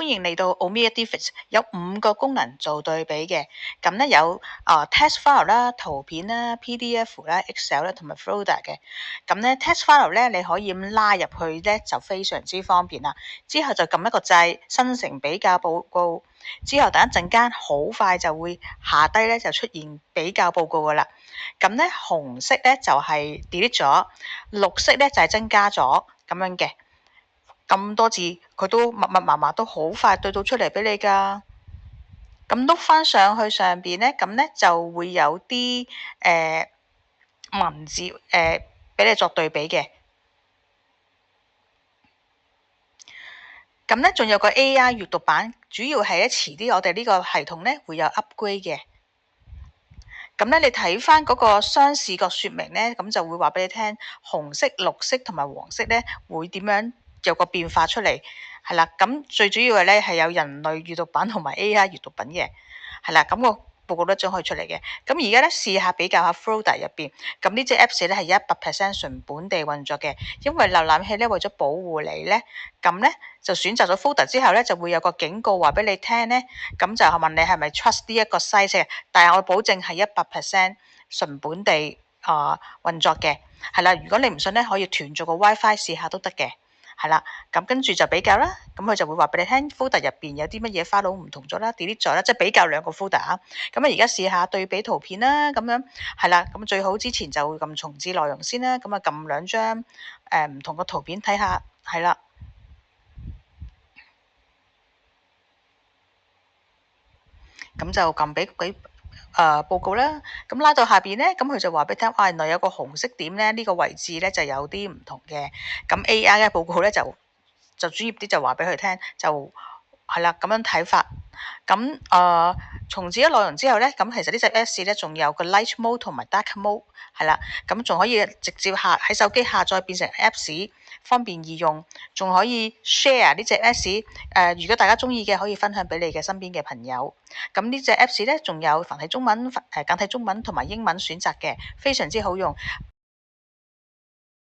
迎嚟到 Omea Device， 有5個功能做對比嘅。咁咧有text file 啦、圖片啦、PDF 啦、Excel 啦同埋 folder 嘅。咁咧 text file 咧你可以咁拉入去咧就非常之方便啦。之後就撳一個掣生成比較報告，之後等一陣間好快就會下低咧就出現比較報告噶啦。咁咧紅色咧就係 delete 咗，綠色咧就係增加咗咁樣嘅。咁多字佢都密密麻麻都好快對到出嚟俾你㗎。咁碌翻上去上邊咧，咁咧就會有啲文字俾你作對比嘅。咁咧仲有個 AI 閱讀版，主要係咧遲啲我哋呢個系統咧會有 upgrade 嘅。咁咧你睇翻嗰個雙視覺說明咧，咁就會話俾你聽紅色、綠色同埋黃色咧會點樣有個變化出嚟，係啦。咁最主要嘅咧係有人類閱讀版同埋 AI 閱讀品嘅，係啦。咁個報告都將可以出嚟嘅。咁而家咧試下比較下 Folder 入邊，咁呢隻 Apps 咧係100% 純本地運作嘅，因為瀏覽器咧為咗保護你咧，咁咧就選擇咗 Folder 之後咧就會有個警告話俾你聽咧，咁就問你係咪 trust 呢一個 site，但係我保證係100% 純本地運作嘅，係啦。如果你唔信咧，可以團咗個 WiFi 試下都得嘅。係啦，咁跟住就比較啦，咁佢就會話俾你聽 folder 入邊有啲乜嘢 file 唔同咗啦 delete 咗啦，即係比較兩個 folder 啊。咁啊而家試下對比圖片啦，咁樣係啦，咁最好之前就會撳重置內容先啦，咁啊撳2張唔同嘅圖片睇下，係啦，咁就撳俾報告啦。咁拉到下邊咧，咁佢就話俾你聽，原來有個紅色點咧，呢個位置咧就有啲唔同嘅。咁 AI 嘅報告咧就專業啲就話俾佢聽，就係啦咁樣睇法。咁重置咗內容之後咧，咁其實呢隻 Apps 咧仲有個 Light Mode 同埋 Dark Mode， 係啦，咁仲可以直接喺手機下載變成 Apps， 方便易用，仲可以 share 呢隻 Apps。如果大家中意嘅，可以分享俾你嘅身邊嘅朋友。咁呢隻 Apps 咧仲有繁體中文、簡體中文同埋英文選擇嘅，非常之好用。